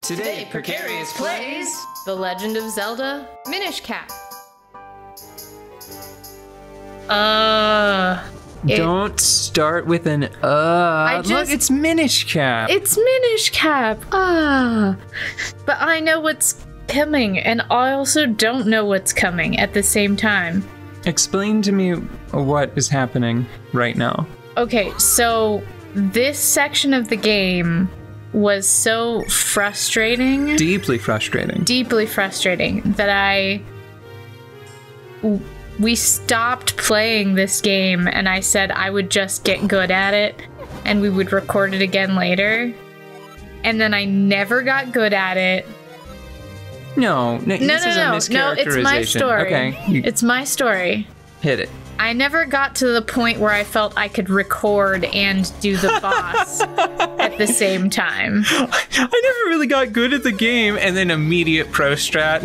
Today, Precarious plays The Legend of Zelda Minish Cap. Don't start with an Look, it's Minish Cap. It's Minish Cap. But I know what's coming, and I also don't know what's coming at the same time. Explain to me what is happening right now. Okay, so this section of the game was so frustrating. Deeply frustrating. Deeply frustrating that we stopped playing this game, and I said I would just get good at it and we would record it again later. And then I never got good at it. No, this is a mischaracterization. No, it's my story. Okay. It's my story. Hit it. I never got to the point where I felt I could record and do the boss at the same time. I never really got good at the game, and then immediate pro strat,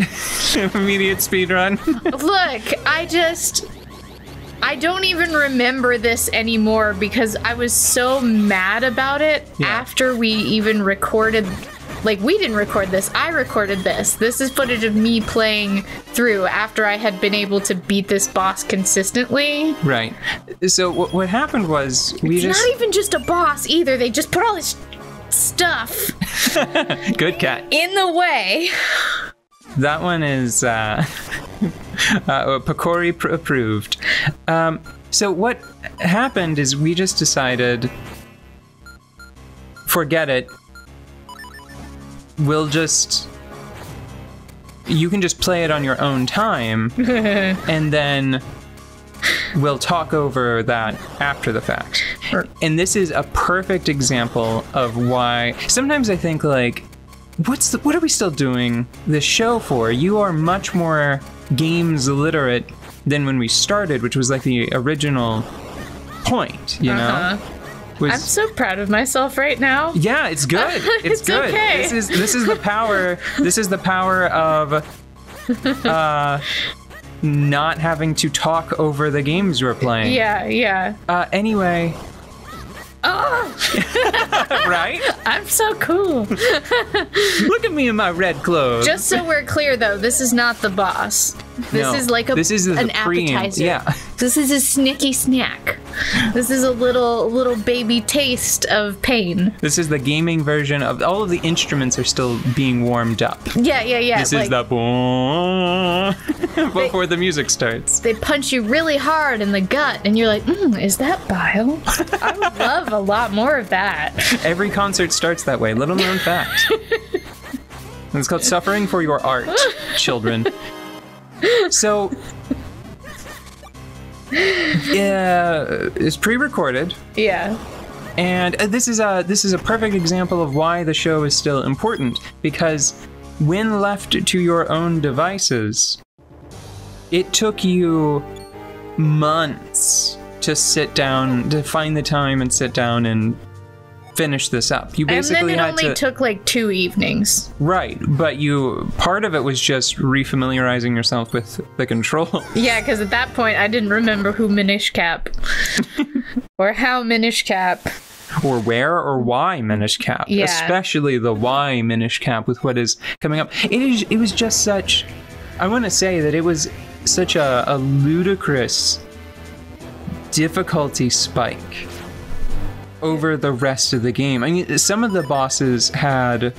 immediate speed run. Look, I don't even remember this anymore because I was so mad about it after we even recorded. Like, we didn't record this, I recorded this. This is footage of me playing through after I had been able to beat this boss consistently. Right. So what happened was it's not even just a boss either, they just put all this stuff good cat in the way. That one is Precarious approved. So what happened is we just decided, forget it. You can just play it on your own time, and then we'll talk over that after the fact. And this is a perfect example of why sometimes I think, like, what are we still doing this show for? You are much more games literate than when we started, which was like the original point, you know? I'm so proud of myself right now. Yeah, it's good. It's good. Okay. This is the power. This is the power of not having to talk over the games we're playing. Yeah. Anyway. Oh! Right? I'm so cool. Look at me in my red clothes. Just so we're clear, though, this is not the boss. This is like an appetizer. Yeah. This is a snicky snack. This is a little baby taste of pain. This is the gaming version of all of the instruments are still being warmed up. Yeah. This is the boom before the music starts. They punch you really hard in the gut, and you're like, is that bile? I would love a lot more of that. Every concert starts that way. Little known fact. It's called suffering for your art, children. So, it's pre-recorded. Yeah. And this is a perfect example of why the show is still important, because when left to your own devices, it took you months to sit down, to find the time and sit down and finish this up. You basically and then it only took like 2 evenings. Right, but part of it was just refamiliarizing yourself with the control. Yeah, because at that point I didn't remember who Minish Cap or how Minish Cap. Or where or why Minish Cap. Yeah. Especially the why Minish Cap with what is coming up. It was just such, I want to say that it was such a ludicrous difficulty spike over the rest of the game. I mean, some of the bosses had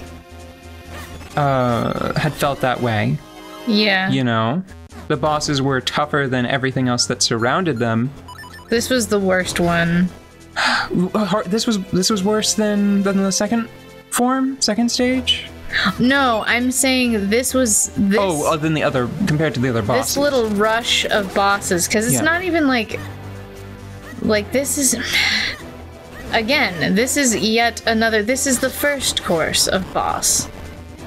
felt that way. Yeah. You know? The bosses were tougher than everything else that surrounded them. This was the worst one. This was worse than the second stage? No, I'm saying this was this. Oh, than the other, compared to the other bosses. This little rush of bosses, because it's not even like this is. Again, this is yet another. This is the first course of boss,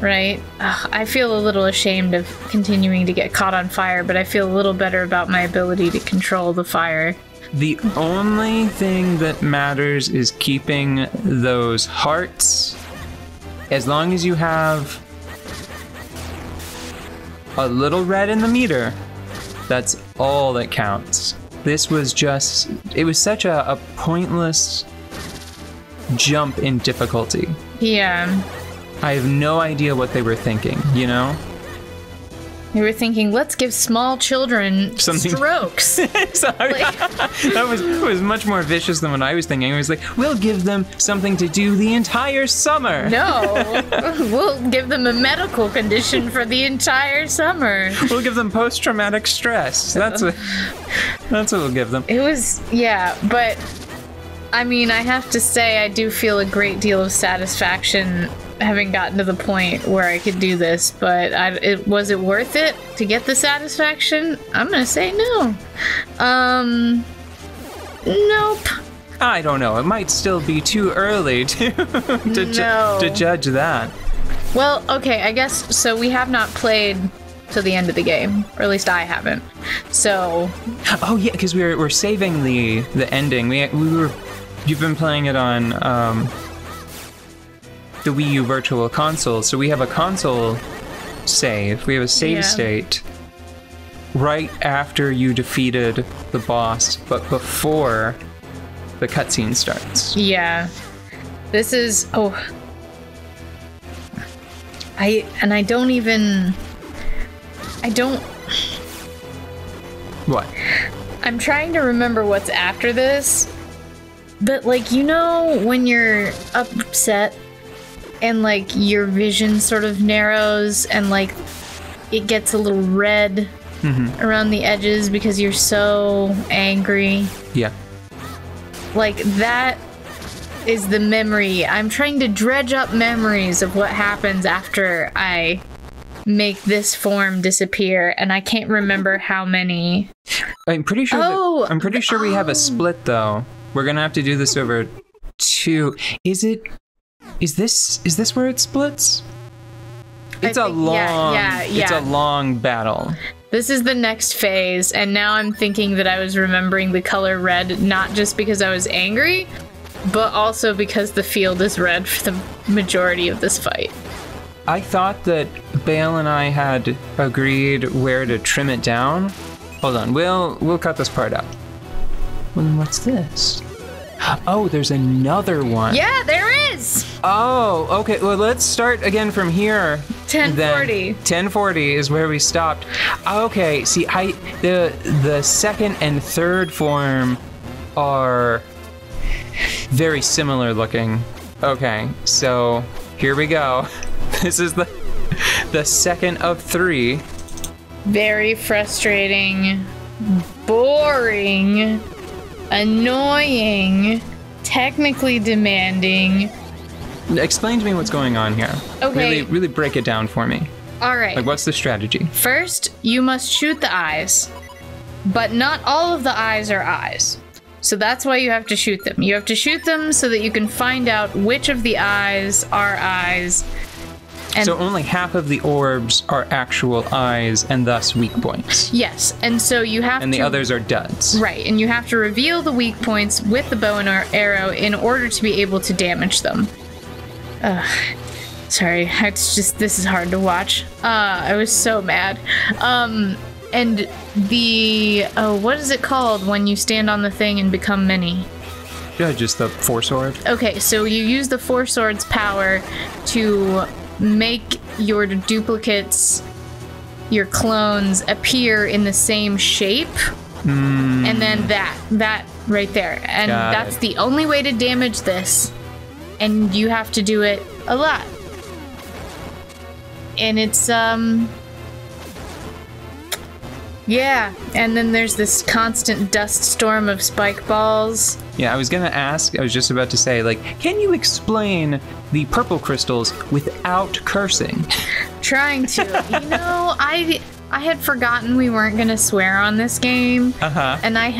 right? I feel a little ashamed of continuing to get caught on fire, but I feel a little better about my ability to control the fire. The only thing that matters is keeping those hearts. As long as you have a little red in the meter, that's all that counts. This was just, it was such a pointless jump in difficulty. Yeah. I have no idea what they were thinking, you know? They were thinking, let's give small children strokes. Sorry. That was much more vicious than what I was thinking. I was like, we'll give them something to do the entire summer. No, we'll give them a medical condition for the entire summer. We'll give them post-traumatic stress. That's what we'll give them. It was, yeah, but I mean, I have to say I do feel a great deal of satisfaction having gotten to the point where I could do this, but was it worth it to get the satisfaction? I'm gonna say no. Nope. I don't know. It might still be too early to judge that. Well, okay, I guess, so we have not played to the end of the game, or at least I haven't. So. Oh yeah, because we're saving the ending. You've been playing it on the Wii U Virtual Console, so we have a console save. We have a save state right after you defeated the boss, but before the cutscene starts. Yeah. This is... Oh. I don't... What? I'm trying to remember what's after this, but, like, you know when you're upset and, like, your vision sort of narrows and, like, it gets a little red around the edges because you're so angry? Yeah. Like, that is the memory. I'm trying to dredge up memories of what happens after I make this form disappear, and I can't remember how many. I'm pretty sure we have a split, though. We're gonna have to do this over 2. Is this where it splits? It's a long battle. This is the next phase, and now I'm thinking that I was remembering the color red not just because I was angry, but also because the field is red for the majority of this fight. I thought that Bale and I had agreed where to trim it down. Hold on, we'll cut this part out. Well, what's this? Oh, there's another one. Yeah, there is! Oh, okay. Well, let's start again from here. 1040. 1040 is where we stopped. Okay, see, the second and third form are very similar looking. Okay, so here we go. This is the second of 3. Very frustrating, boring, annoying, technically demanding. Explain to me what's going on here. Okay. Really break it down for me. All right. Like, what's the strategy? First, you must shoot the eyes, but not all of the eyes are eyes. So that's why you have to shoot them. You have to shoot them so that you can find out which of the eyes are eyes. And so only half of the orbs are actual eyes and thus weak points. Yes, and so you have and the others are duds. Right, and you have to reveal the weak points with the bow and arrow in order to be able to damage them. Sorry, it's just, this is hard to watch. I was so mad. And the, what is it called when you stand on the thing and become many? Yeah, just the 4-sword. Okay, so you use the 4-sword's power to make your duplicates, your clones, appear in the same shape. And then that right there. And that's the only way to damage this. And you have to do it a lot. And it's, yeah, and then there's this constant dust storm of spike balls. Yeah, I was just about to say, like, can you explain the purple crystals without cursing? Trying to. You know, I had forgotten we weren't gonna swear on this game. And I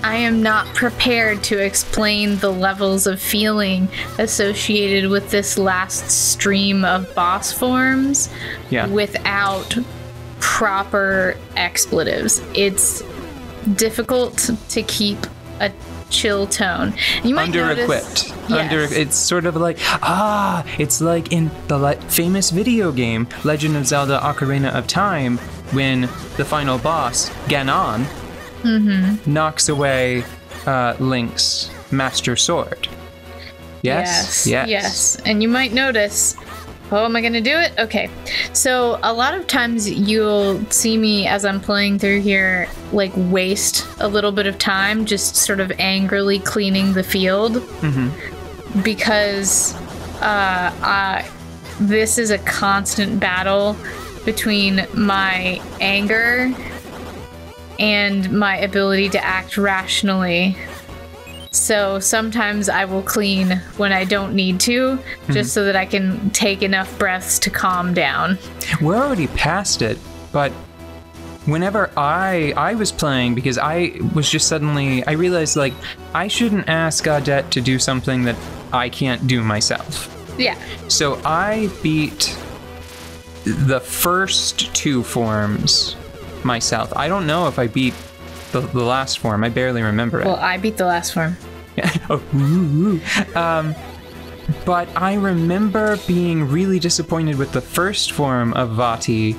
am not prepared to explain the levels of feeling associated with this last stream of boss forms without proper expletives. It's difficult to keep a chill tone. You might under-equipped. Yes. It's sort of like, it's like in the famous video game, Legend of Zelda Ocarina of Time, when the final boss, Ganon, knocks away Link's Master Sword. Yes? Yes. And you might notice Oh, am I gonna do it? Okay. So a lot of times you'll see me as I'm playing through here, like waste a little bit of time just sort of angrily cleaning the field. Because this is a constant battle between my anger and my ability to act rationally. So sometimes I will clean when I don't need to, just so that I can take enough breaths to calm down. We're already past it, but whenever I was playing, because I was just suddenly, I realized, like, I shouldn't ask Odette to do something that I can't do myself. Yeah. So I beat the first 2 forms myself. I don't know if I beat the last form. I barely remember it. Well, I beat the last form. But I remember being really disappointed with the first form of Vati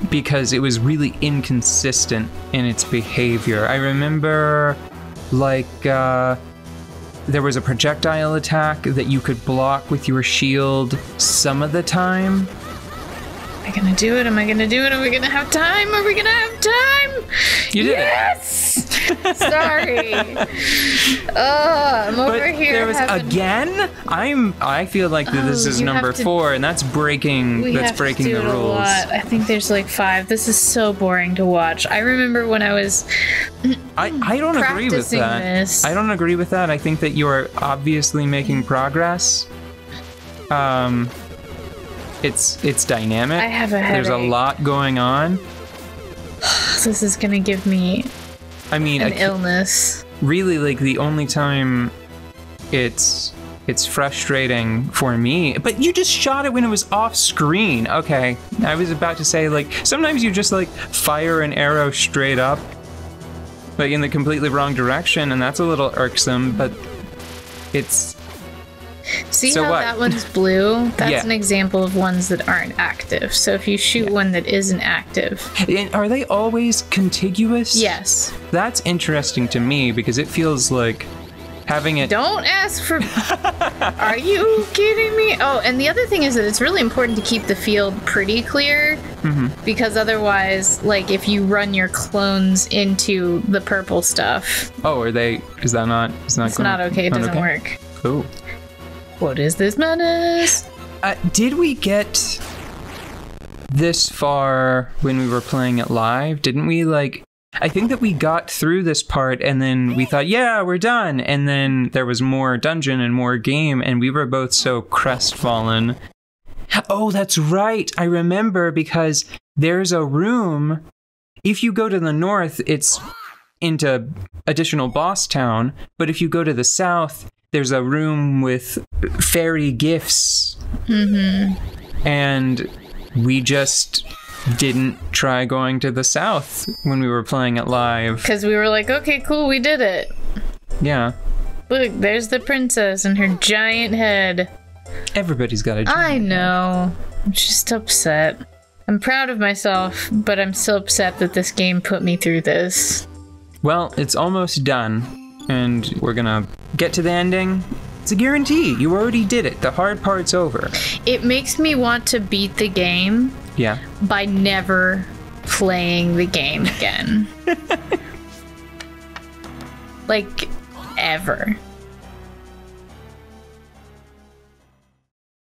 because it was really inconsistent in its behavior. I remember, like, there was a projectile attack that you could block with your shield some of the time. Am I gonna do it? Am I gonna do it? Are we gonna have time? Are we gonna have time? You did it! Sorry. I'm over here. There was again? I feel like that this is number 4, and that's breaking the rules. I think there's like 5. This is so boring to watch. I remember when I was I don't agree with that. This. I don't agree with that. I think that you are obviously making progress. It's dynamic. I have a headache. There's a lot going on. This is gonna give me an illness. Really, like, the only time it's frustrating for me. But you just shot it when it was off screen. Okay, I was about to say, like, sometimes you just, like, fire an arrow straight up, like, in the completely wrong direction, and that's a little irksome, but it's... See how that one's blue? That's an example of ones that aren't active. So if you shoot one that isn't active... And are they always contiguous? Yes. That's interesting to me, because it feels like having it... Don't ask for... Are you kidding me? Oh, and the other thing is that it's really important to keep the field pretty clear, because otherwise, like, if you run your clones into the purple stuff... Oh, are they... Is that not... It's not okay. It doesn't work. Oh. What is this madness? Did we get this far when we were playing it live? Didn't we, like... I think that we got through this part and then we thought, yeah, we're done. And then there was more dungeon and more game and we were both so crestfallen. Oh, that's right. I remember, because there's a room. If you go to the north, it's into additional boss town. But if you go to the south, there's a room with fairy gifts. And we just didn't try going to the south when we were playing it live. Because we were like, okay, cool, we did it. Yeah. Look, there's the princess and her giant head. Everybody's got a giant I know. I'm just upset. I'm proud of myself, but I'm still upset that this game put me through this. Well, it's almost done. And we're gonna get to the ending. It's a guarantee. You already did it. The hard part's over. It makes me want to beat the game. Yeah. By never playing the game again. Like, ever.